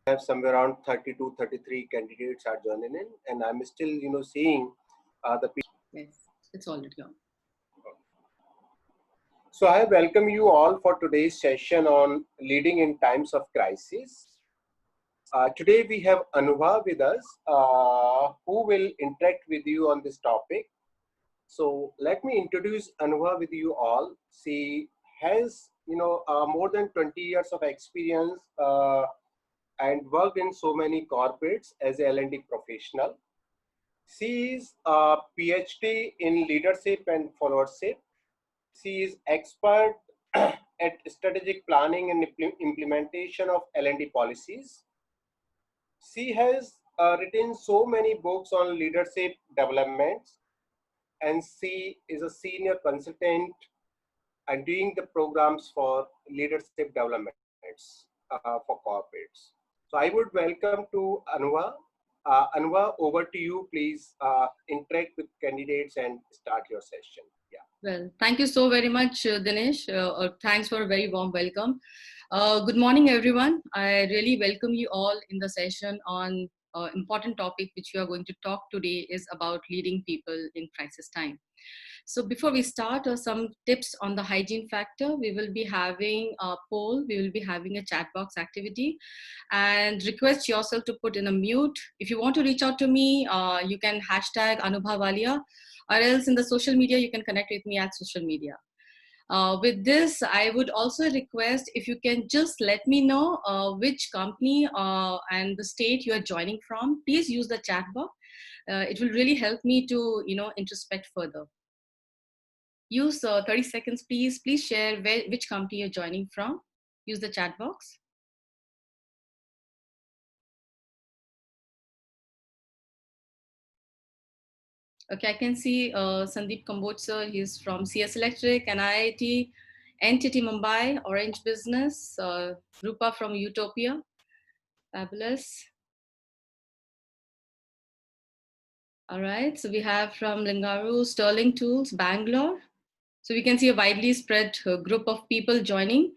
have somewhere around 32, 33 candidates are joining in, and I'm still, seeing the people. Yes, it's already on. So I welcome you all for today's session on leading in times of crisis. Today we have Anubha with us, who will interact with you on this topic. So let me introduce Anubha with you all. She has, more than 20 years of experience and worked in so many corporates as a L&D professional. She is a PhD in leadership and followership. She is expert at strategic planning and implementation of L&D policies. She has written so many books on leadership developments, and she is a senior consultant and doing the programs for leadership developments for corporates. So I would welcome to Anubha. Anubha, over to you. Please interact with candidates and start your session. Yeah. Well, thank you so very much, Dinesh. Thanks for a very warm welcome. Good morning, everyone. I really welcome you all in the session on important topic which we are going to talk today is about leading people in crisis time. So before we start, some tips on the hygiene factor. We will be having a poll, we will be having a chat box activity, and request yourself to put in a mute. If you want to reach out to me, you can hashtag Anubha Walia, or else in the social media, you can connect with me at social media. With this, I would also request if you can just let me know which company and the state you are joining from. Please use the chat box. It will really help me to, introspect further. Use 30 seconds, please. Please share which company you're joining from. Use the chat box. Okay, I can see Sandeep Kamboj sir. He's from CS Electric and IIT, NTT Mumbai, Orange Business, Rupa from Utopia. Fabulous. All right, so we have from Lingaru, Sterling Tools, Bangalore. So we can see a widely spread group of people joining.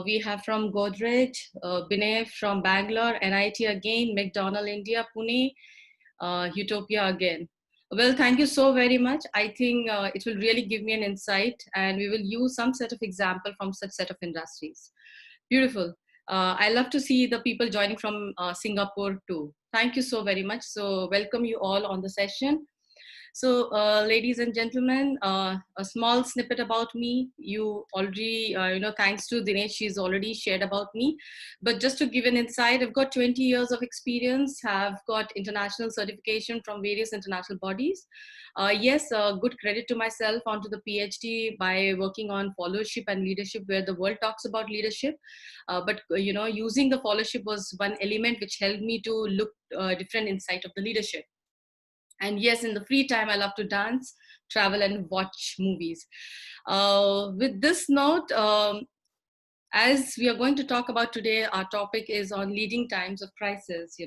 We have from Godrej, Binay from Bangalore, NIT again, McDonald India, Pune, Utopia again. Well, thank you so very much. I think it will really give me an insight, and we will use some set of example from such set of industries. Beautiful. I love to see the people joining from Singapore too. Thank you so very much. So welcome you all on the session. So, ladies and gentlemen, a small snippet about me. You already, thanks to Dinesh, she's already shared about me. But just to give an insight, I've got 20 years of experience, have got international certification from various international bodies. Yes, good credit to myself onto the PhD by working on followership and leadership, where the world talks about leadership. But, using the followership was one element which helped me to look different insight of the leadership. And yes, in the free time, I love to dance, travel, and watch movies. With this note, as we are going to talk about today, our topic is on leading times of crisis,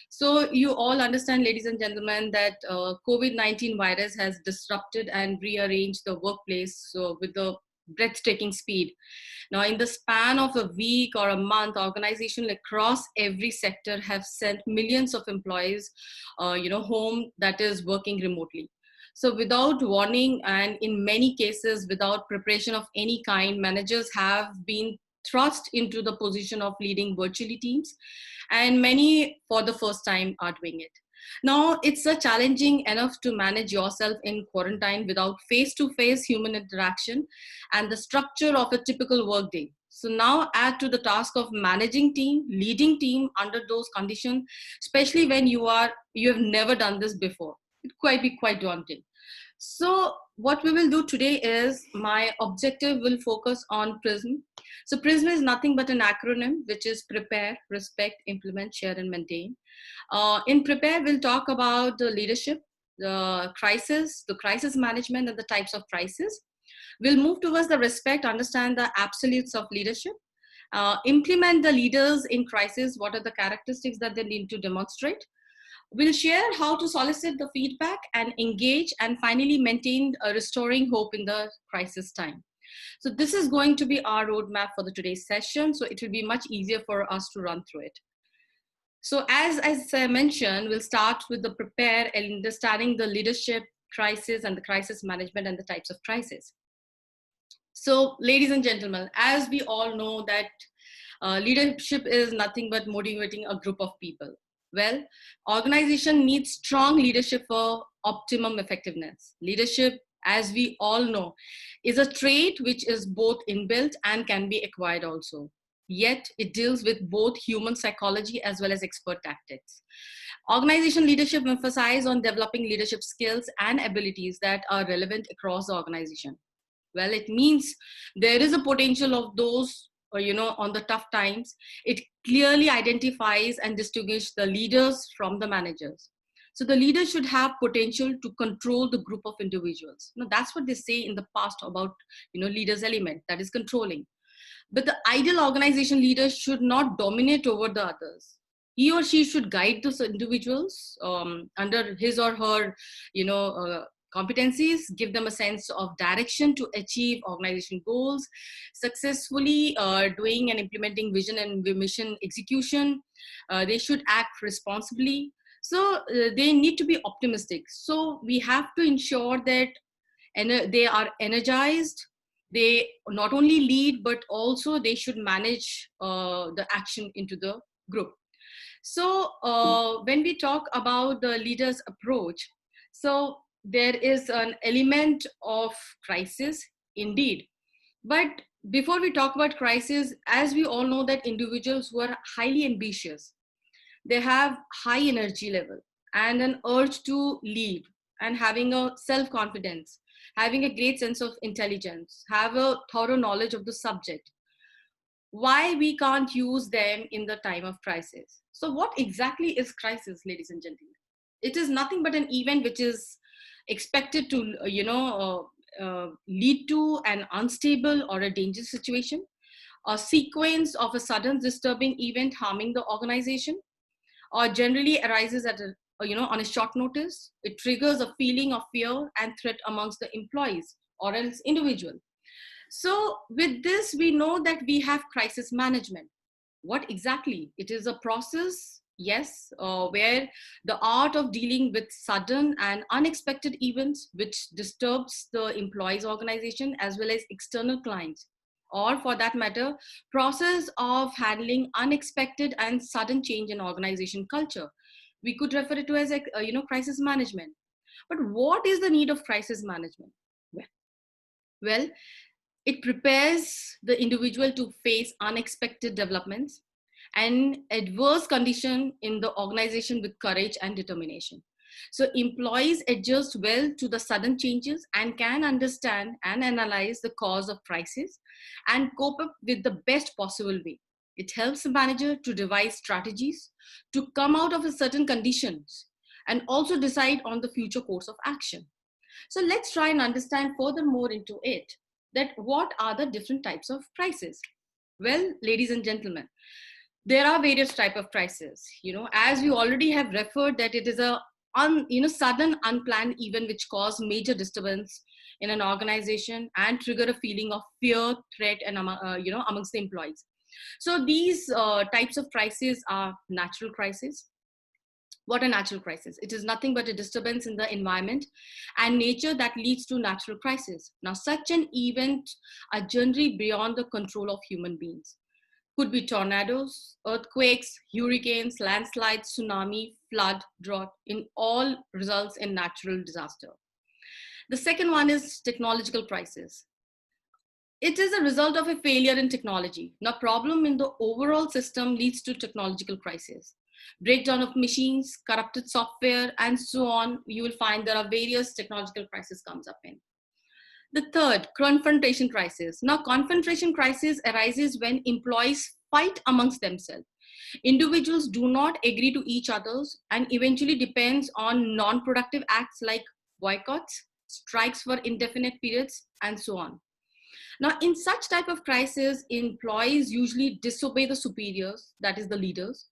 So you all understand, ladies and gentlemen, that COVID-19 virus has disrupted and rearranged the workplace with the breathtaking speed. Now, in the span of a week or a month, organizations across every sector have sent millions of employees, home, that is working remotely. So without warning, and in many cases without preparation of any kind, managers have been thrust into the position of leading virtually teams, and many for the first time are doing it. Now, it's a challenging enough to manage yourself in quarantine without face-to-face human interaction and the structure of a typical workday. So now add to the task of managing team, leading team under those conditions, especially when you have never done this before. It could be quite daunting. So what we will do today is my objective will focus on PRISM. So PRISM is nothing but an acronym, which is prepare, respect, implement, share, and maintain. In prepare, we'll talk about the leadership, the crisis management, and the types of crisis. We'll move towards the respect, understand the absolutes of leadership, implement the leaders in crisis, what are the characteristics that they need to demonstrate. We'll share how to solicit the feedback and engage, and finally maintain restoring hope in the crisis time. So this is going to be our roadmap for the today's session. So it will be much easier for us to run through it. So as I mentioned, we'll start with the prepare and understanding the leadership crisis and the crisis management and the types of crisis. So ladies and gentlemen, as we all know that leadership is nothing but motivating a group of people. Well, organization needs strong leadership for optimum effectiveness. Leadership, as we all know, is a trait which is both inbuilt and can be acquired also. Yet it deals with both human psychology as well as expert tactics. Organization leadership emphasizes on developing leadership skills and abilities that are relevant across the organization. Well, it means there is a potential of those, on the tough times. It clearly identifies and distinguishes the leaders from the managers. So the leader should have potential to control the group of individuals. That's what they say in the past about, leaders element, that is controlling. But the ideal organization leader should not dominate over the others. He or she should guide those individuals under his or her, competencies, give them a sense of direction to achieve organization goals, successfully doing and implementing vision and mission execution. They should act responsibly. So they need to be optimistic. So we have to ensure that they are energized. They not only lead, but also they should manage the action into the group. So when we talk about the leader's approach, so there is an element of crisis indeed. But before we talk about crisis, as we all know that individuals who are highly ambitious, they have high energy level and an urge to lead, and having a self-confidence, having a great sense of intelligence, have a thorough knowledge of the subject. Why we can't use them in the time of crisis? So what exactly is crisis, ladies and gentlemen? It is nothing but an event which is expected to lead to an unstable or a dangerous situation, a sequence of a sudden disturbing event harming the organization, or generally arises at on a short notice. It triggers a feeling of fear and threat amongst the employees or else individual. So with this, we know that we have crisis management. What exactly? It is a process, yes, where the art of dealing with sudden and unexpected events which disturbs the employees' organization as well as external clients, or for that matter, process of handling unexpected and sudden change in organization culture. We could refer it to as crisis management. But what is the need of crisis management? Well, it prepares the individual to face unexpected developments and adverse condition in the organization with courage and determination. So employees adjust well to the sudden changes and can understand and analyze the cause of crisis and cope up with the best possible way. It helps the manager to devise strategies to come out of a certain conditions and also decide on the future course of action. So let's try and understand furthermore into it, that what are the different types of crises. Well, ladies and gentlemen, there are various type of crises. As we already have referred, that it is a sudden unplanned event which cause major disturbance in an organization and trigger a feeling of fear, threat, and amongst the employees. So these types of crises are natural crises. What a natural crisis? It is nothing but a disturbance in the environment and nature that leads to natural crisis. Now, such an event are generally beyond the control of human beings. Could be tornadoes, earthquakes, hurricanes, landslides, tsunami, flood, drought, in all results in natural disaster. The second one is technological crisis. It is a result of a failure in technology. Now, problem in the overall system leads to technological crisis. Breakdown of machines, corrupted software, and so on. You will find there are various technological crises comes up in. The third, confrontation crisis. Now, confrontation crisis arises when employees fight amongst themselves. Individuals do not agree to each other's and eventually depends on non-productive acts like boycotts, strikes for indefinite periods, and so on. Now, in such type of crisis, employees usually disobey the superiors, that is the leaders,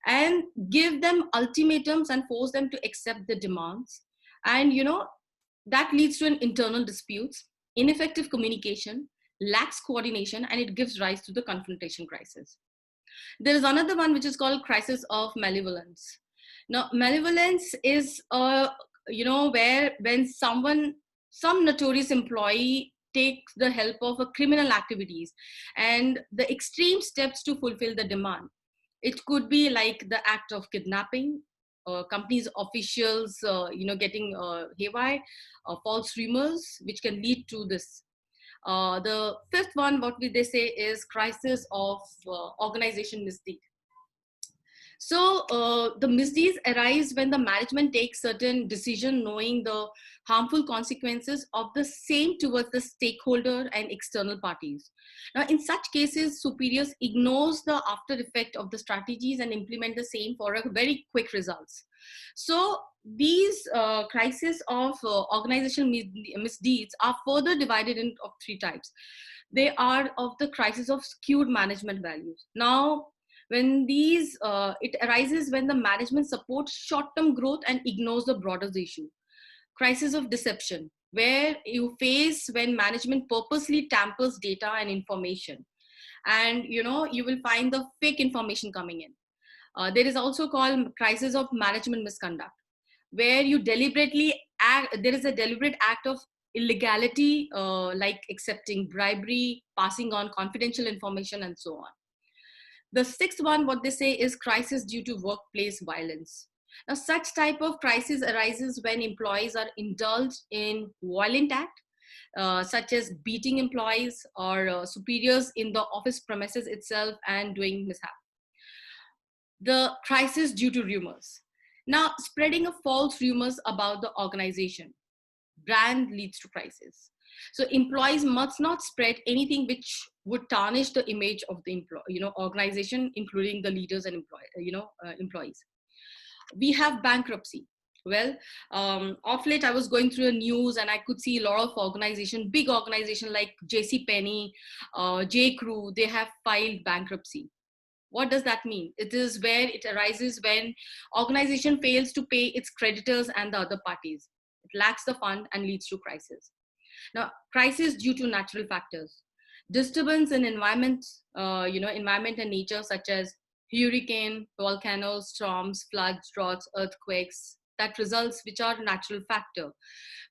and give them ultimatums and force them to accept the demands. And, that leads to an internal disputes, ineffective communication, lacks coordination, and it gives rise to the confrontation crisis. There is another one which is called crisis of malevolence. Now, malevolence is, where when some notorious employee takes the help of a criminal activities and the extreme steps to fulfill the demand. It could be like the act of kidnapping, companies officials, getting haywire, false rumors, which can lead to this. The fifth one, they say, is crisis of organization misdeed. So the misdeeds arise when the management takes certain decision knowing the harmful consequences of the same towards the stakeholder and external parties. Now, in such cases, superiors ignores the after effect of the strategies and implement the same for a very quick results. So these crises of organizational misdeeds are further divided into three types. They are of the crisis of skewed management values. Now, when these it arises when the management supports short-term growth and ignores the broader issue. Crisis of deception, where you face when management purposely tampers data and information, and you will find the fake information coming in. There is also called crisis of management misconduct, where you deliberately act, there is a deliberate act of illegality, like accepting bribery, passing on confidential information, and so on. The sixth one, what they say, is crisis due to workplace violence. Now, such type of crisis arises when employees are indulged in violent act, such as beating employees or superiors in the office premises itself and doing mishap. The crisis due to rumors. Now, spreading of false rumors about the organization, brand leads to crisis. So employees must not spread anything which would tarnish the image of the organization, including the leaders and employees. We have bankruptcy. Well, off late I was going through the news and I could see a lot of big organization like JC Penney, J. Crew, they have filed bankruptcy. What does that mean? It is where it arises when organization fails to pay its creditors and the other parties. It lacks the fund and leads to crisis. Now, crisis due to natural factors. Disturbance in environment, environment and nature, such as hurricane, volcanoes, storms, floods, droughts, earthquakes, that results, which are natural factor.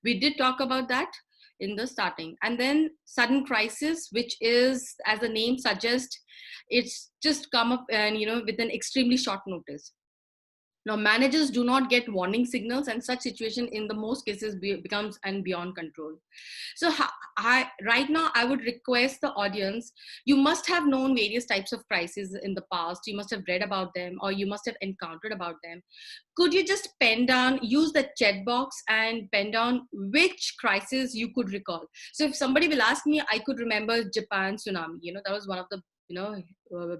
We did talk about that in the starting. And then sudden crisis, which is, as the name suggests, it's just come up and, with an extremely short notice. Now, managers do not get warning signals, and such situation in the most cases becomes and beyond control. So right now, I would request the audience, you must have known various types of crises in the past. You must have read about them, or you must have encountered about them. Could you just pen down, use the chat box and pen down which crisis you could recall? So if somebody will ask me, I could remember Japan tsunami. That was one of the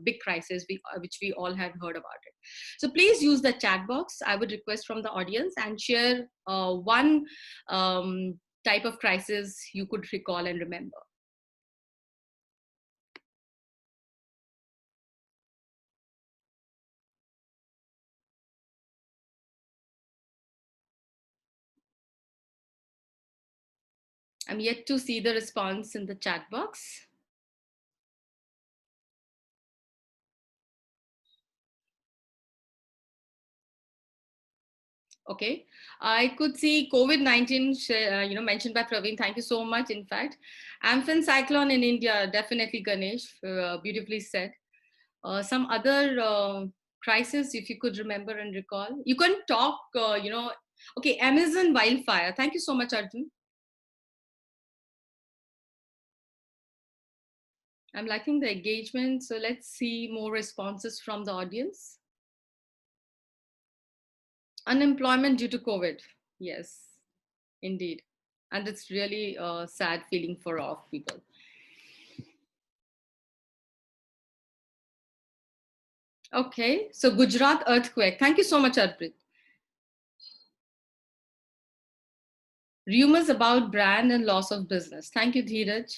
big crisis which we all had heard about it. So please use the chat box. I would request from the audience and share one type of crisis you could recall and remember. I'm yet to see the response in the chat box. Okay, I could see COVID-19, mentioned by Praveen. Thank you so much. In fact, Amphan cyclone in India, definitely Ganesh, beautifully said. Some other crisis, if you could remember and recall. You can talk, okay, Amazon wildfire. Thank you so much, Arjun. I'm liking the engagement. So let's see more responses from the audience. Unemployment due to COVID. Yes, indeed. And it's really a sad feeling for all people. Okay, so Gujarat earthquake. Thank you so much, Arpit. Rumors about brand and loss of business. Thank you, Dheeraj.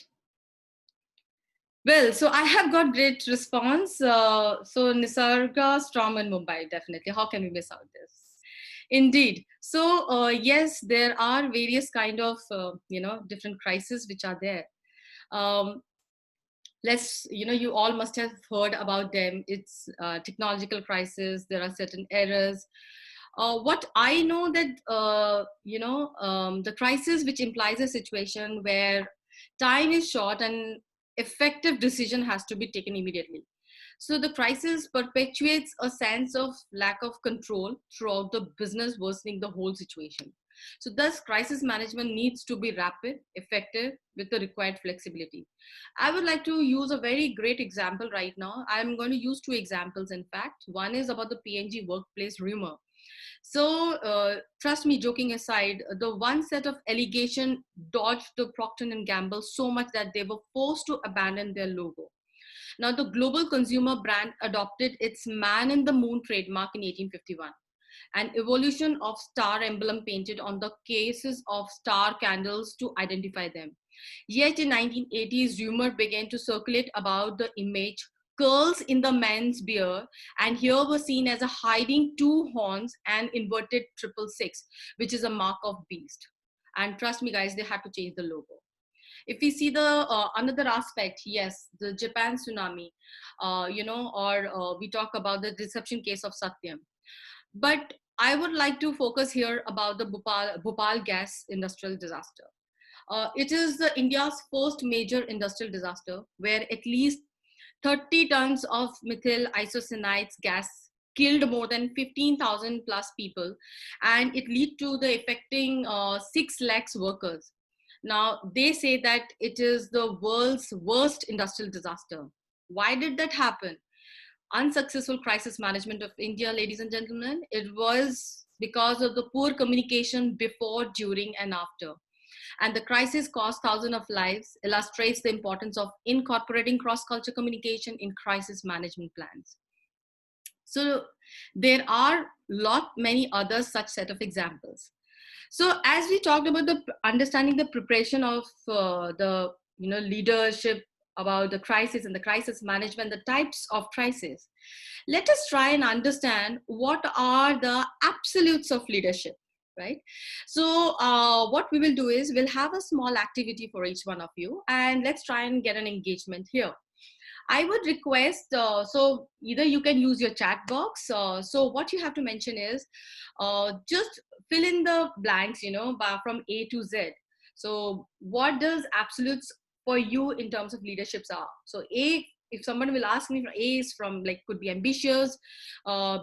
Well, so I have got great response. So Nisarga storm in Mumbai, definitely. How can we miss out this? Indeed. So yes, there are various kind of different crises which are there. Um, you all must have heard about them. It's technological crisis. There are certain errors. What I know that, the crisis which implies a situation where time is short and effective decision has to be taken immediately. So the crisis perpetuates a sense of lack of control throughout the business, worsening the whole situation. So thus, crisis management needs to be rapid, effective, with the required flexibility. I would like to use a very great example right now. I'm going to use two examples, in fact. One is about the PNG workplace rumor. So, trust me, joking aside, the one set of allegation dodged the Procter and Gamble so much that they were forced to abandon their logo. Now, the global consumer brand adopted its man in the moon trademark in 1851, an evolution of star emblem painted on the cases of star candles to identify them. Yet in 1980s, rumor began to circulate about the image curls in the men's beard, and here were seen as a hiding two horns and inverted triple six, which is a mark of beast. And trust me, guys, they had to change the logo. If we see the another aspect, yes, the Japan tsunami, or we talk about the deception case of Satyam. But I would like to focus here about the Bhopal gas industrial disaster. It is India's first major industrial disaster where at least 30 tons of methyl isocyanates gas killed more than 15,000 plus people, and it led to the affecting 6 lakhs workers. Now, they say that it is the world's worst industrial disaster. Why did that happen? Unsuccessful crisis management of India, ladies and gentlemen. It was because of the poor communication before, during, and after. And the crisis cost thousands of lives, illustrates the importance of incorporating cross-culture communication in crisis management plans. So there are many other such set of examples. So as we talked about the understanding the preparation of the leadership about the crisis and the crisis management, the types of crisis, let us try and understand what are the absolutes of leadership, right? So what we will do is we'll have a small activity for each one of you, and let's try and get an engagement here. I would request, so either you can use your chat box. So what you have to mention is just fill in the blanks, from A to Z. So what does absolutes for you in terms of leaderships are? So A, if someone will ask me, A is from like could be ambitious,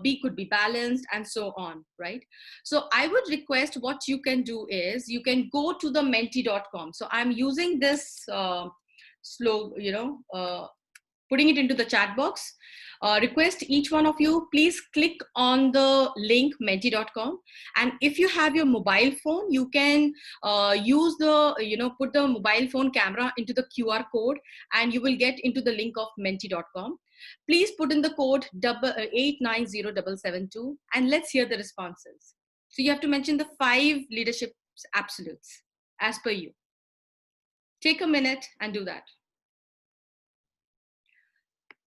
B could be balanced, and so on, right? So I would request what you can do is you can go to the menti.com. So I'm using this putting it into the chat box. Request each one of you, please click on the link menti.com. And if you have your mobile phone, you can use put the mobile phone camera into the QR code and you will get into the link of menti.com. Please put in the code 890772 and let's hear the responses. So you have to mention the 5 leadership absolutes as per you. Take a minute and do that.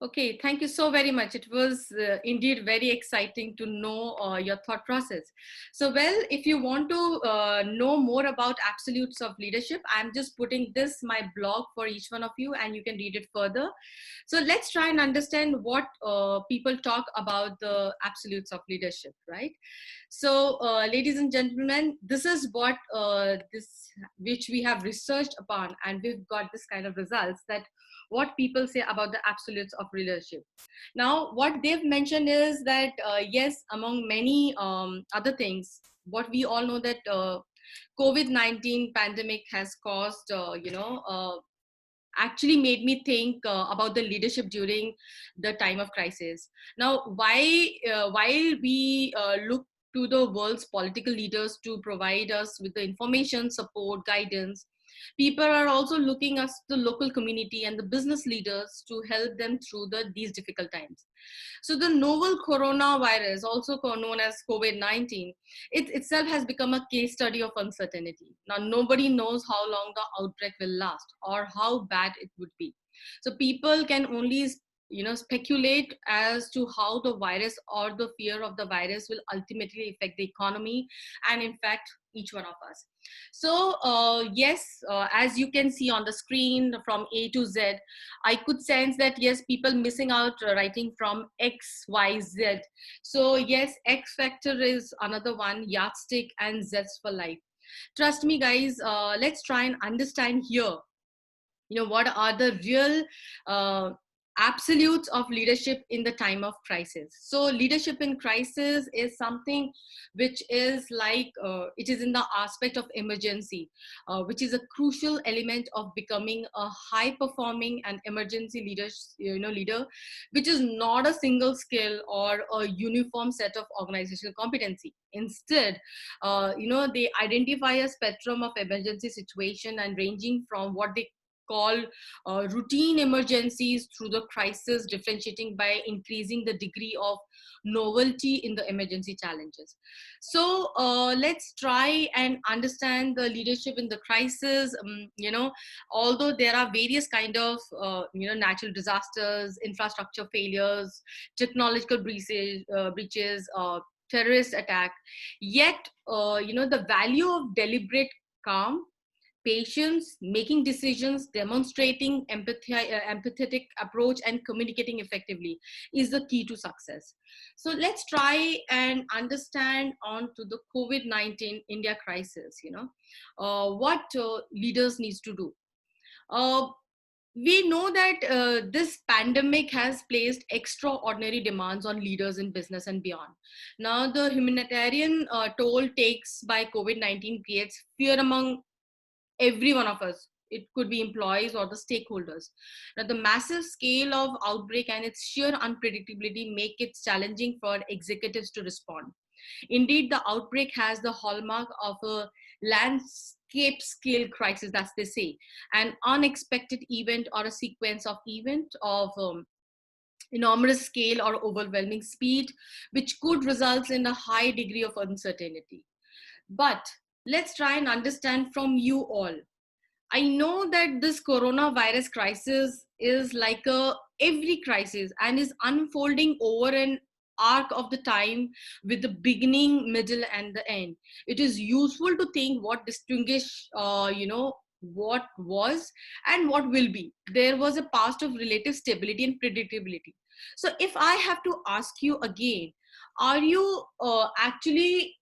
Okay, thank you so very much. It was indeed very exciting to know your thought process. So, well, if you want to know more about absolutes of leadership, I'm just putting my blog for each one of you and you can read it further. So let's try and understand what people talk about the absolutes of leadership, right? So, ladies and gentlemen, this is what which we have researched upon, and we've got this kind of results that what people say about the absolutes of leadership. Now, what they've mentioned is that, yes, among many other things, what we all know that COVID-19 pandemic has caused, actually made me think about the leadership during the time of crisis. Now, while we look to the world's political leaders to provide us with the information, support, guidance, people are also looking at the local community and the business leaders to help them through these difficult times. So the novel coronavirus, also known as COVID-19, it itself has become a case study of uncertainty. Now, nobody knows how long the outbreak will last or how bad it would be. So people can only speculate as to how the virus or the fear of the virus will ultimately affect the economy and in fact each one of us. So yes, as you can see on the screen from A to Z, I could sense that yes, people missing out writing from X, Y, Z. So yes, X factor is another one, yardstick and zest for life. Trust me guys, let's try and understand here, what are the real uh, absolutes of leadership in the time of crisis. So leadership in crisis is something which is like it is in the aspect of emergency, which is a crucial element of becoming a high performing and emergency leader, which is not a single skill or a uniform set of organizational competency. Instead, they identify a spectrum of emergency situation and ranging from what they call routine emergencies through the crisis, differentiating by increasing the degree of novelty in the emergency challenges. So let's try and understand the leadership in the crisis. Although there are various kind of natural disasters, infrastructure failures, technological breaches, terrorist attack, yet the value of deliberate calm, patience, making decisions, demonstrating empathy, empathetic approach, and communicating effectively is the key to success. So let's try and understand on to the COVID-19 India crisis. What leaders needs to do. We know that this pandemic has placed extraordinary demands on leaders in business and beyond. Now, the humanitarian toll takes by COVID-19 creates fear among every one of us. It could be employees or the stakeholders. Now, the massive scale of outbreak and its sheer unpredictability make it challenging for executives to respond. Indeed, the outbreak has the hallmark of a landscape scale crisis, as they say, an unexpected event or a sequence of event of enormous scale or overwhelming speed, which could result in a high degree of uncertainty. But let's try and understand from you all. I know that this coronavirus crisis is like a every crisis and is unfolding over an arc of the time with the beginning, middle, and the end. It is useful to think what distinguish, what was and what will be. There was a past of relative stability and predictability. So if I have to ask you again, are you actually,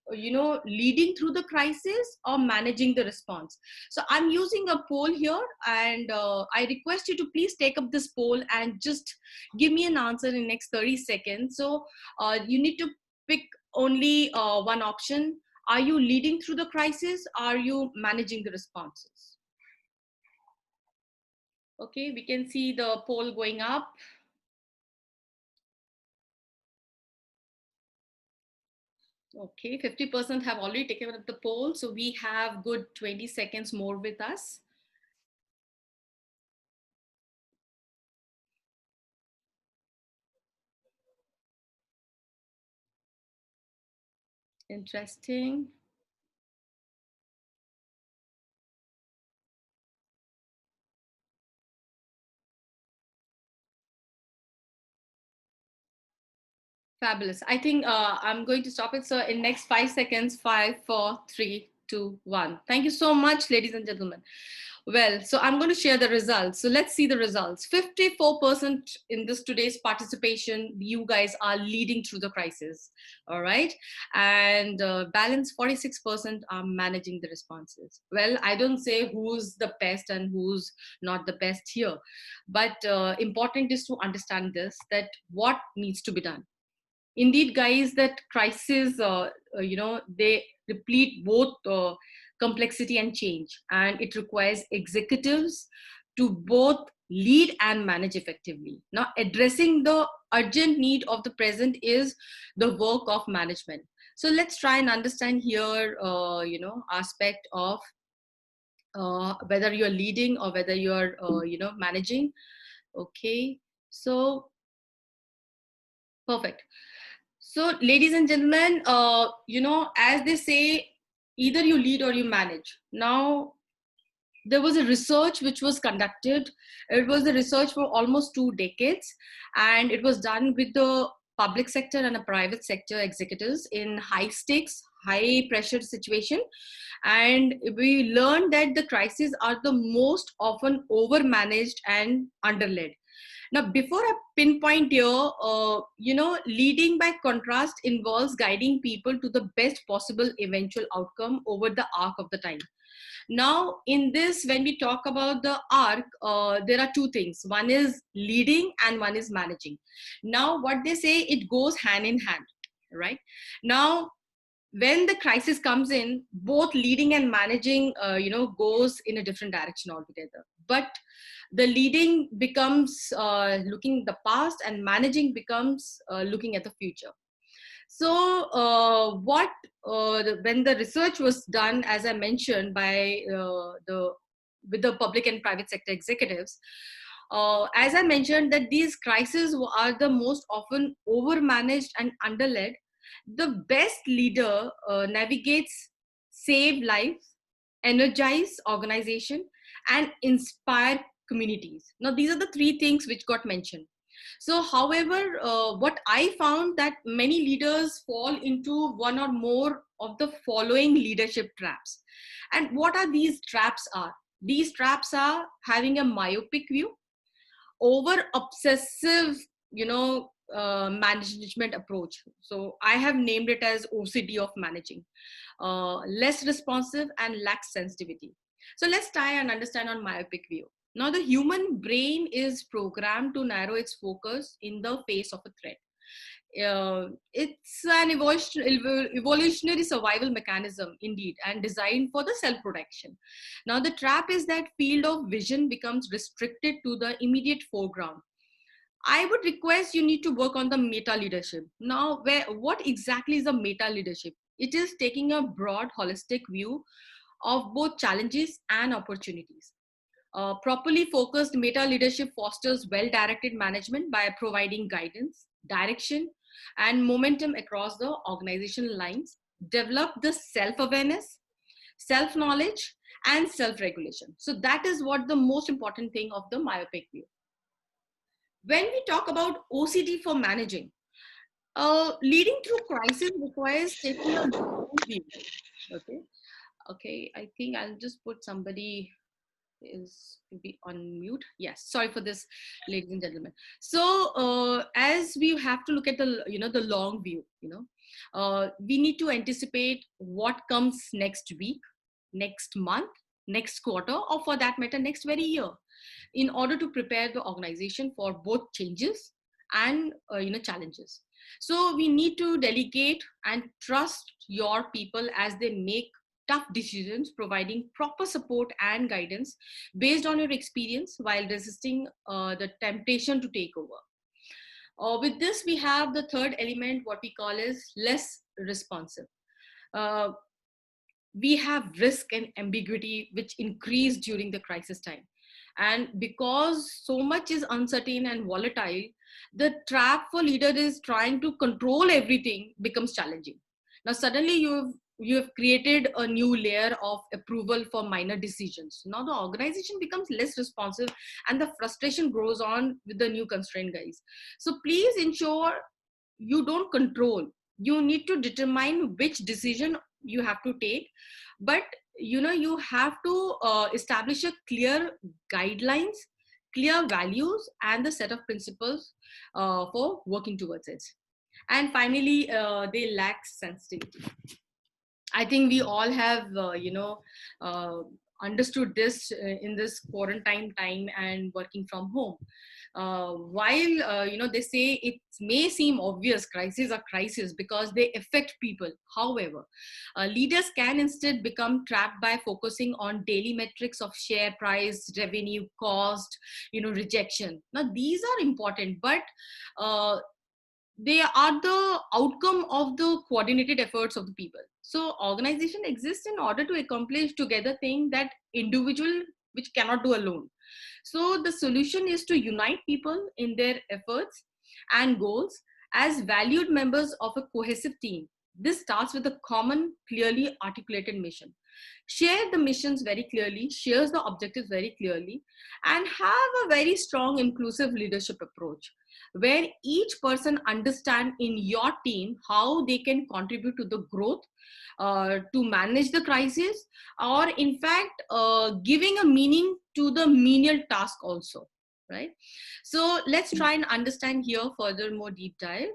leading through the crisis or managing the response? So I'm using a poll here, and I request you to please take up this poll and just give me an answer in the next 30 seconds. So you need to pick only one option. Are you leading through the crisis? Are you managing the responses? Okay, we can see the poll going up. Okay, 50% have already taken up the poll. So we have good 20 seconds more with us. Interesting. Fabulous. I think I'm going to stop it. So in next 5 seconds, 5, 4, 3, 2, 1. Thank you so much, ladies and gentlemen. Well, so I'm going to share the results. So let's see the results. 54% in this today's participation, you guys are leading through the crisis. All right. And balance 46% are managing the responses. Well, I don't say who's the best and who's not the best here. But important is to understand this, that what needs to be done. Indeed, guys, that crisis, they replete both complexity and change, and it requires executives to both lead and manage effectively. Now, addressing the urgent need of the present is the work of management. So let's try and understand here, aspect of whether you're leading or whether you're, managing. Okay, so perfect. So, ladies and gentlemen, as they say, either you lead or you manage. Now, there was a research which was conducted. It was a research for almost 2 decades, and it was done with the public sector and a private sector executives in high stakes, high pressure situation, and we learned that the crises are the most often over managed and underled. Now, before I pinpoint here, leading by contrast involves guiding people to the best possible eventual outcome over the arc of the time. Now, in this, when we talk about the arc, there are two things. One is leading and one is managing. Now, what they say, it goes hand in hand, right? Now, when the crisis comes in, both leading and managing, goes in a different direction altogether. But the leading becomes looking the past, and managing becomes looking at the future. So when the research was done, as I mentioned, by the with the public and private sector executives, as I mentioned, that these crises are the most often overmanaged and underled. The best leader navigates, save lives, energize organization, and inspire communities. Now, these are the three things which got mentioned. So, however, what I found that many leaders fall into one or more of the following leadership traps. And what are these traps are? These traps are having a myopic view, over obsessive, management approach. So I have named it as OCD of managing, less responsive and lacks sensitivity. So let's try and understand on myopic view. Now, the human brain is programmed to narrow its focus in the face of a threat. It's an evolutionary survival mechanism indeed, and designed for the self-protection. Now, the trap is that field of vision becomes restricted to the immediate foreground. I would request you need to work on the meta leadership. Now, what exactly is a meta leadership? It is taking a broad, holistic view of both challenges and opportunities. Properly focused meta leadership fosters well-directed management by providing guidance, direction, and momentum across the organizational lines. Develop the self-awareness, self-knowledge, and self-regulation. So that is what the most important thing of the myopic view. When we talk about OCD for managing, leading through crisis requires taking a long view. Okay, I think I'll just put somebody is to be on mute. Yes, sorry for this, ladies and gentlemen. So as we have to look at the long view, we need to anticipate what comes next week, next month, next quarter, or for that matter, next very year, in order to prepare the organization for both changes and challenges. So we need to delegate and trust your people as they make tough decisions, providing proper support and guidance based on your experience while resisting the temptation to take over. With this, we have the third element, what we call is less responsive. We have risk and ambiguity which increase during the crisis time. And because so much is uncertain and volatile, the trap for leader is trying to control everything becomes challenging. Now, suddenly you have created a new layer of approval for minor decisions. Now the organization becomes less responsive and the frustration grows on with the new constraint, guys. So please ensure you don't control. You need to determine which decision you have to take, but you have to establish a clear guidelines, clear values, and the set of principles for working towards it. And finally, they lack sensitivity. I think we all have, understood this in this quarantine time and working from home. While, they say it may seem obvious, crises are crises because they affect people. However, leaders can instead become trapped by focusing on daily metrics of share price, revenue, cost, rejection. Now, these are important, but they are the outcome of the coordinated efforts of the people. So organization exists in order to accomplish together things that individual which cannot do alone. So the solution is to unite people in their efforts and goals as valued members of a cohesive team. This starts with a common, clearly articulated mission. Share the missions very clearly, shares the objectives very clearly, and have a very strong inclusive leadership approach where each person understand in your team how they can contribute to the growth, to manage the crisis, or in fact giving a meaning to the menial task also, right? So let's try and understand here further, more deep dive.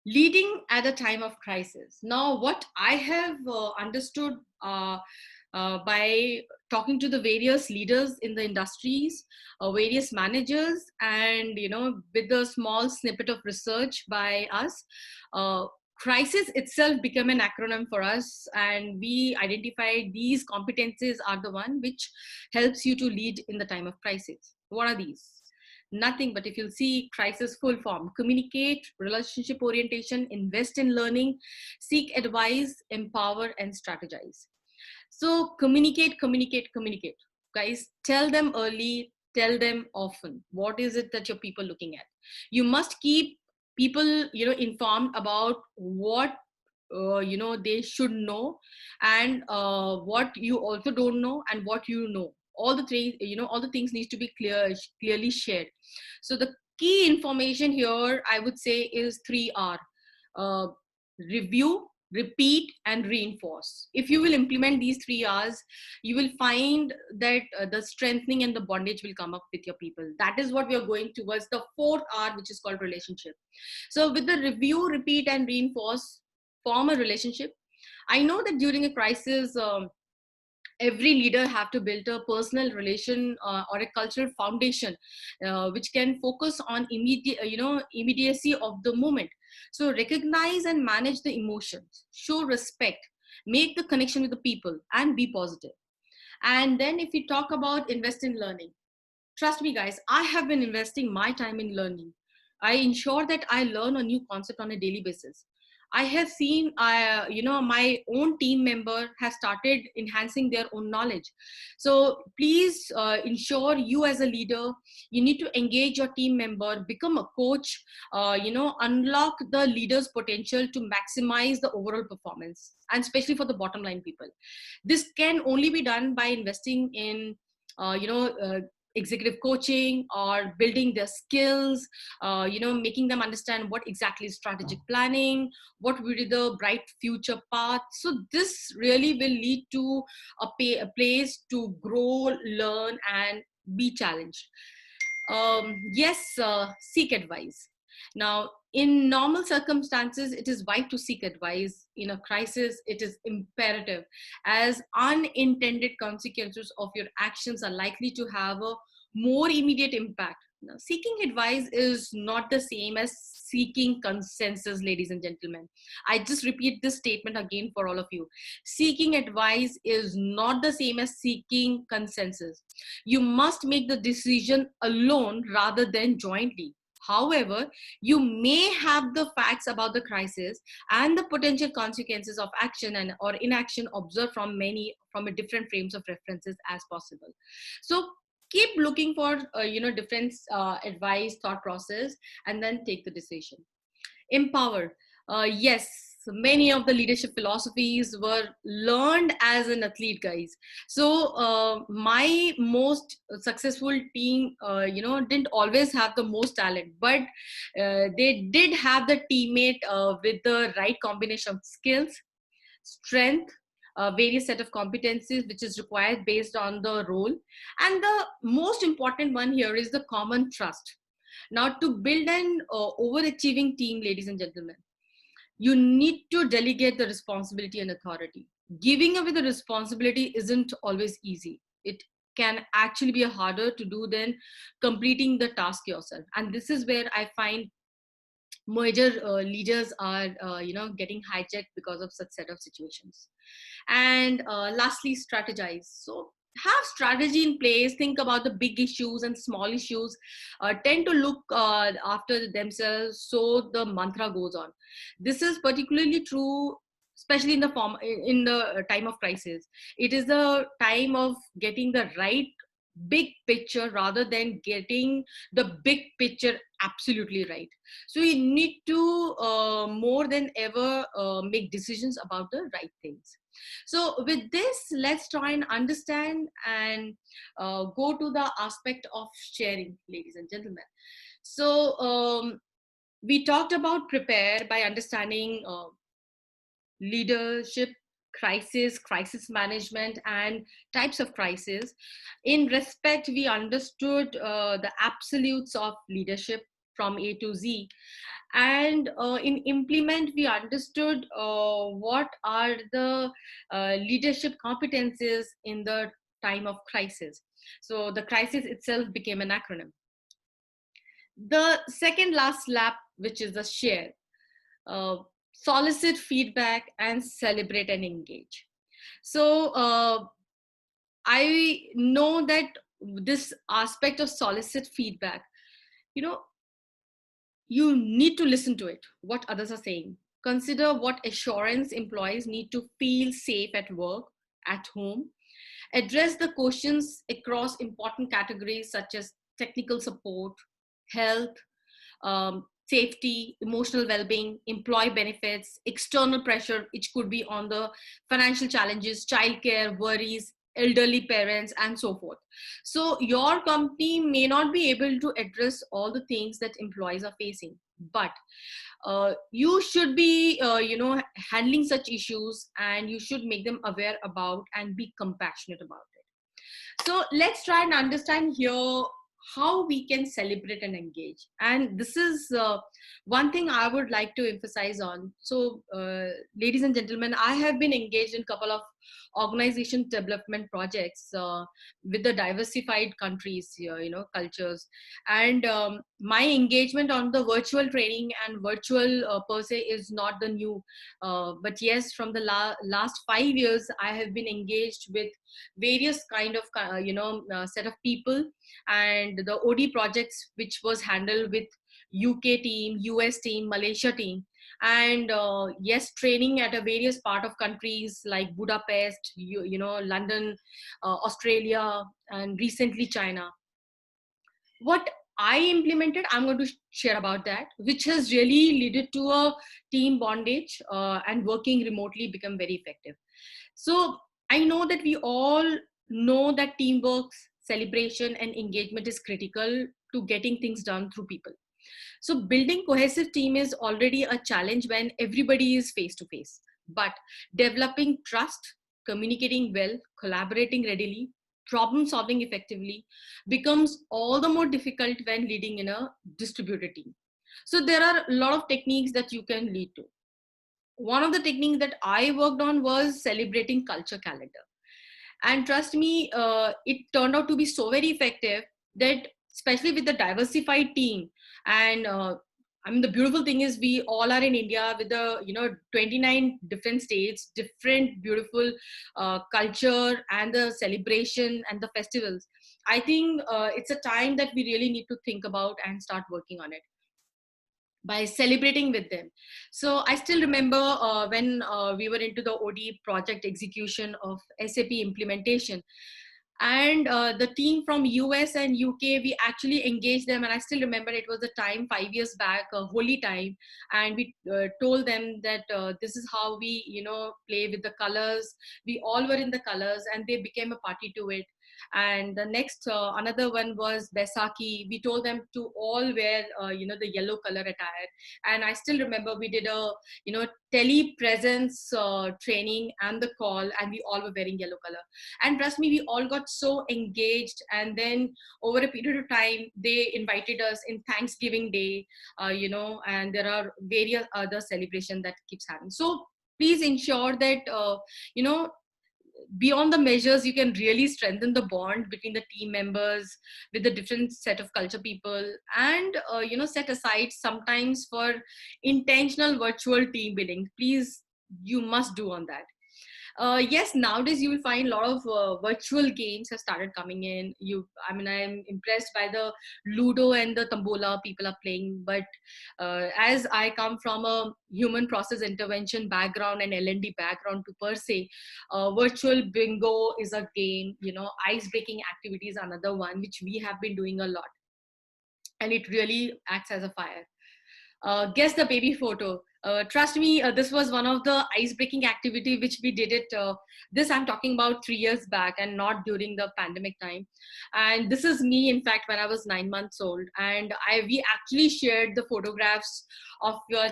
Leading at a time of crisis. Now, what I have understood by talking to the various leaders in the industries, various managers, and with a small snippet of research by us, crisis itself became an acronym for us, and we identified these competencies are the one which helps you to lead in the time of crisis. What are these? Nothing but, if you'll see crisis full form: communicate, relationship orientation, invest in learning, seek advice, empower, and strategize. So communicate, communicate, communicate. Guys, tell them early, tell them often. What is it that your people looking at? You must keep people, informed about what they should know, and what you also don't know, and what you know. All the three, all the things need to be clearly shared. So the key information here, I would say, is 3R: uh, review, repeat, and reinforce. If you will implement these 3Rs, you will find that the strengthening and the bondage will come up with your people. That is what we are going towards, the 4R, which is called relationship. So with the review, repeat, and reinforce, form a relationship. I know that during a crisis, every leader have to build a personal relation, or a cultural foundation, which can focus on immediacy of the moment. So recognize and manage the emotions, show respect, make the connection with the people, and be positive. And then if we talk about invest in learning, trust me guys, I have been investing my time in learning. I ensure that I learn a new concept on a daily basis. I have seen, my own team member has started enhancing their own knowledge. So please ensure, you as a leader, you need to engage your team member, become a coach, unlock the leader's potential to maximize the overall performance, and especially for the bottom line people. This can only be done by investing in, executive coaching, or building their skills, making them understand what exactly is strategic planning, what will be the bright future path. So this really will lead to a place to grow, learn, and be challenged. Yes, seek advice. Now, in normal circumstances, it is wise to seek advice. In a crisis, it is imperative, as unintended consequences of your actions are likely to have a more immediate impact. Now, seeking advice is not the same as seeking consensus, ladies and gentlemen. I just repeat this statement again for all of you. Seeking advice is not the same as seeking consensus. You must make the decision alone rather than jointly. However, you may have the facts about the crisis and the potential consequences of action and or inaction observed from a different frames of references as possible. So keep looking for different advice, thought process, and then take the decision. Empower. Yes, many of the leadership philosophies were learned as an athlete, guys. So my most successful team, didn't always have the most talent, but they did have the teammate with the right combination of skills, strength, various set of competencies which is required based on the role. And the most important one here is the common trust. Now, to build an overachieving team, ladies and gentlemen, you need to delegate the responsibility and authority. Giving away the responsibility isn't always easy. It can actually be harder to do than completing the task yourself. And this is where I find major leaders are getting hijacked because of such set of situations. And lastly, strategize. So have strategy in place, think about the big issues and small issues, tend to look after themselves, so the mantra goes on. This is particularly true especially in the time of crisis. It is the time of getting the right big picture rather than getting the big picture absolutely right. So you need to more than ever make decisions about the right things. So with this, let's try and understand and go to the aspect of sharing, ladies and gentlemen. So we talked about prepare by understanding leadership, crisis management, and types of crisis. In respect, we understood the absolutes of leadership from A to Z. And in implement, we understood what are the leadership competencies in the time of crisis. So the crisis itself became an acronym. The second last lap, which is the share, uh, solicit feedback and celebrate and engage. So I know that this aspect of solicit feedback, you know, you need to listen to it, what others are saying. Consider what assurance employees need to feel safe at work, at home. Address the questions across important categories such as technical support, health, safety, emotional well-being, employee benefits, external pressure, which could be on the financial challenges, childcare, worries, elderly parents, and so forth. So your company may not be able to address all the things that employees are facing, but you should be handling such issues, and you should make them aware about and be compassionate about it. So let's try and understand here how we can celebrate and engage. And this is one thing I would like to emphasize on. So ladies and gentlemen, I have been engaged in a couple of organization development projects with the diversified countries here, cultures. And my engagement on the virtual training and virtual per se is not the new, but yes, from the last 5 years I have been engaged with various kind of set of people. And the OD projects which was handled with UK team, US team, Malaysia team, and yes, training at a various part of countries like Budapest, London, Australia, and recently China. What I implemented, I'm going to share about that, which has really led to a team bondage, and working remotely become very effective. So I know that we all know that teamwork, celebration, and engagement is critical to getting things done through people. So building cohesive team is already a challenge when everybody is face to face. But developing trust, communicating well, collaborating readily, problem solving effectively becomes all the more difficult when leading in a distributed team. So there are a lot of techniques that you can lead to. One of the techniques that I worked on was celebrating culture calendar. And trust me, it turned out to be so very effective that, especially with the diversified team, and I mean, the beautiful thing is we all are in India with the 29 different states, different beautiful culture, and the celebration and the festivals. I think it's a time that we really need to think about and start working on it by celebrating with them. So I still remember when we were into the OD project execution of SAP implementation, and the team from US and UK, we actually engaged them. And I still remember it was a time 5 years back, a holy time, and we told them that this is how we play with the colors. We all were in the colors, and they became a party to it. And the next another one was Besaki. We told them to all wear the yellow color attire. And I still remember we did a telepresence training and the call, and we all were wearing yellow color. And trust me, we all got so engaged. And then over a period of time, they invited us in Thanksgiving Day, and there are various other celebrations that keeps happening. So please ensure that beyond the measures, you can really strengthen the bond between the team members with the different set of culture people. And set aside sometimes for intentional virtual team building. Please, you must do on that. Yes, nowadays you will find a lot of virtual games have started coming in. I'm impressed by the Ludo and the Tambola people are playing. But as I come from a human process intervention background and L&D background to per se, virtual bingo is a game. Ice breaking activities another one which we have been doing a lot, and it really acts as a fire. Guess the baby photo. Trust me, this was one of the ice-breaking activity which we did it. This I'm talking about 3 years back and not during the pandemic time. And this is me, in fact, when I was 9 months old. And we actually shared the photographs of your,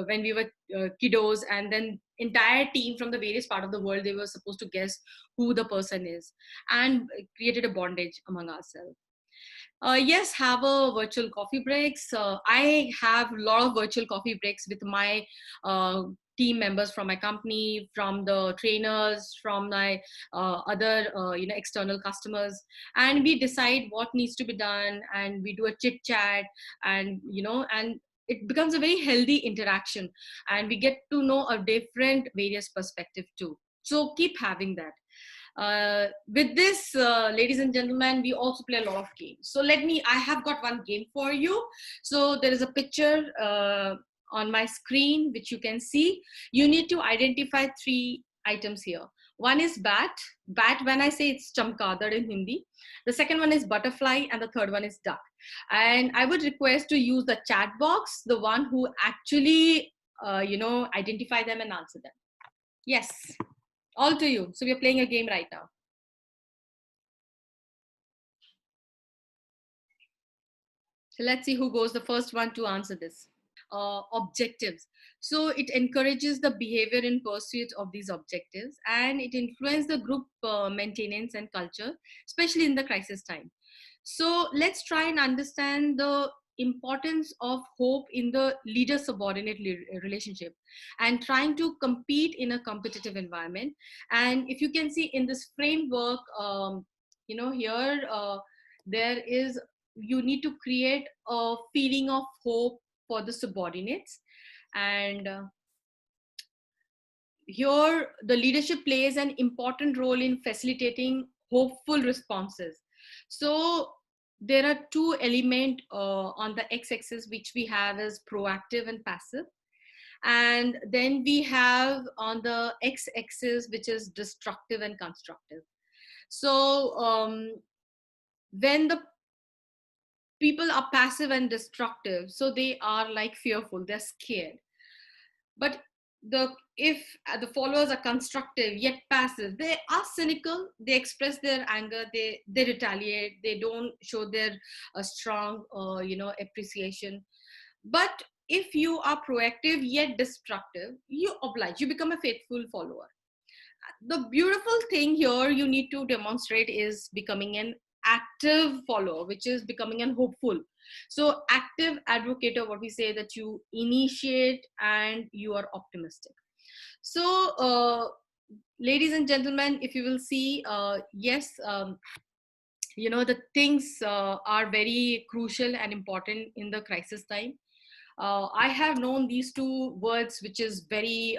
when we were kiddos, and then entire team from the various part of the world, they were supposed to guess who the person is, and created a bondage among ourselves. Yes, have a virtual coffee breaks. I have a lot of virtual coffee breaks with my team members from my company, from the trainers, from my other external customers, and we decide what needs to be done, and we do a chit chat, and and it becomes a very healthy interaction, and we get to know a different various perspective too. So keep having that. With this, ladies and gentlemen, we also play a lot of games. So I have got one game for you. So there is a picture on my screen, which you can see. You need to identify 3 items here. One is bat. Bat, when I say it's chamkadar in Hindi. The second one is butterfly, and the third one is duck. And I would request to use the chat box, the one who actually, identify them and answer them. Yes. All to you. So we are playing a game right now. So let's see who goes the first one to answer this. Objectives. So it encourages the behavior in pursuit of these objectives, and it influences the group maintenance and culture, especially in the crisis time. So let's try and understand the importance of hope in the leader subordinate relationship, and trying to compete in a competitive environment. And if you can see in this framework, here there is, you need to create a feeling of hope for the subordinates. And here the leadership plays an important role in facilitating hopeful responses. So there are two elements on the x-axis which we have as proactive and passive, and then we have on the x-axis which is destructive and constructive. So when the people are passive and destructive, so they are like fearful, they're scared. But if the followers are constructive yet passive, they are cynical, they express their anger, they retaliate, they don't show their strong appreciation. But if you are proactive yet destructive, you oblige, you become a faithful follower. The beautiful thing here you need to demonstrate is becoming an active follower, which is becoming an hopeful. So active advocate, or what we say, that you initiate and you are optimistic. So ladies and gentlemen, if you will see, yes, the things are very crucial and important in the crisis time. I have known these two words, which is very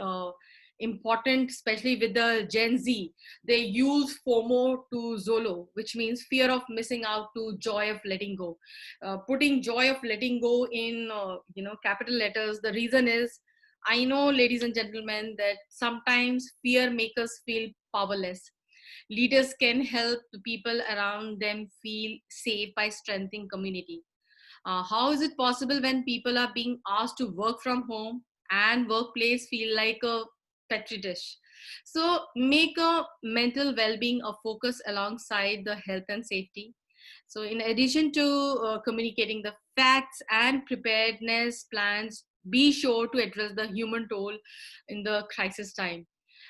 important, especially with the Gen Z. They use FOMO to ZOLO, which means fear of missing out, to joy of letting go. Putting joy of letting go in, capital letters. The reason is, I know, ladies and gentlemen, that sometimes fear makes us feel powerless. Leaders can help the people around them feel safe by strengthening community. How is it possible when people are being asked to work from home and workplace feel like a petri dish? So make a mental well-being a focus alongside the health and safety. So in addition to communicating the facts and preparedness plans, be sure to address the human toll in the crisis time.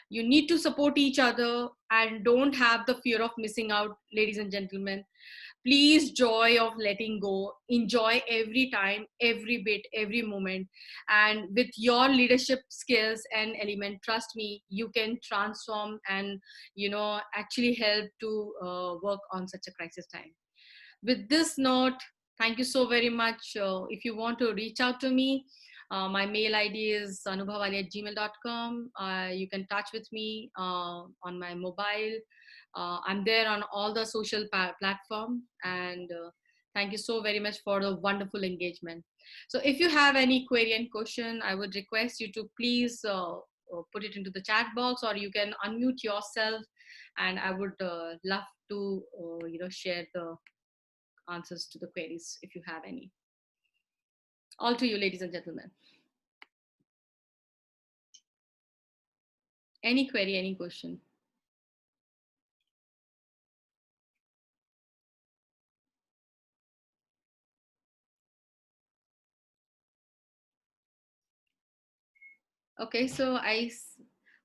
You need to support each other and don't have the fear of missing out, ladies and gentlemen. Please, joy of letting go, enjoy every time, every bit, every moment. And with your leadership skills and element, trust me, you can transform and actually help to work on such a crisis time. With this note, thank you so very much. If you want to reach out to me, my mail ID is anubhavali@gmail.com. You can touch with me on my mobile. I'm there on all the social platform. And thank you so very much for the wonderful engagement. So if you have any query and question, I would request you to please put it into the chat box, or you can unmute yourself, and I would love to share the answers to the queries if you have any. All to you, ladies and gentlemen. Any query, any question. Okay, so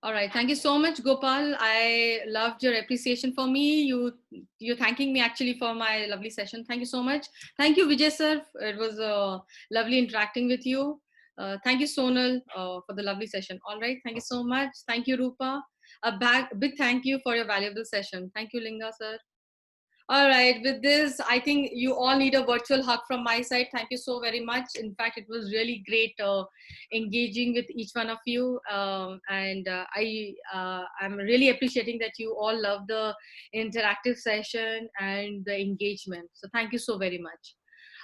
all right. Thank you so much, Gopal. I loved your appreciation for me. You're thanking me actually for my lovely session. Thank you so much. Thank you, Vijay sir. It was lovely interacting with you. Thank you, Sonal, for the lovely session. All right. Thank you so much. Thank you, Rupa. Big thank you for your valuable session. Thank you, Linga sir. All right, with this, I think you all need a virtual hug from my side. Thank you so very much. In fact, it was really great engaging with each one of you, and I'm really appreciating that you all love the interactive session and the engagement. So thank you so very much.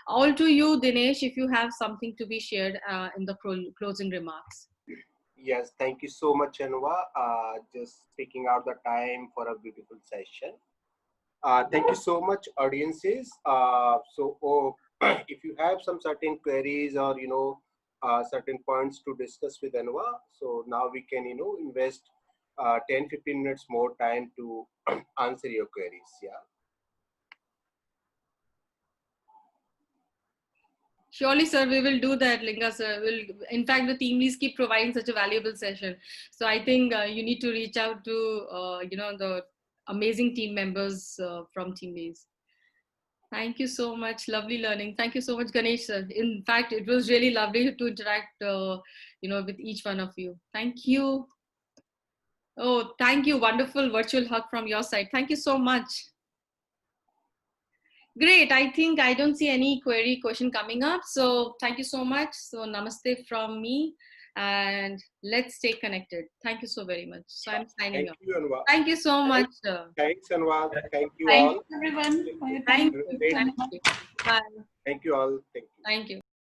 All to you, Dinesh, if you have something to be shared in the closing remarks. Yes, thank you so much, Anwa. Just taking out the time for a beautiful session. Thank you so much, audiences. If you have some certain queries or certain points to discuss with Anwa, so now we can invest 10-15 minutes more time to answer your queries. Yeah. Surely, sir, we will do that, Linga, sir. In fact, the team leads keep providing such a valuable session. So I think you need to reach out to, the amazing team members from team leads. Thank you so much. Lovely learning. Thank you so much, Ganesh, sir. In fact, it was really lovely to interact, with each one of you. Thank you. Oh, thank you. Wonderful virtual hug from your side. Thank you so much. Great. I think I don't see any question coming up. So thank you so much. So namaste from me and let's stay connected. Thank you so very much. So I'm signing Thank off. you, Anwa. Thank you so much. Thanks, Anwa. Thank you Thank all. you, everyone for your thank time. you. Great. Thank you. Bye. Thank you all. Thank you. Thank you.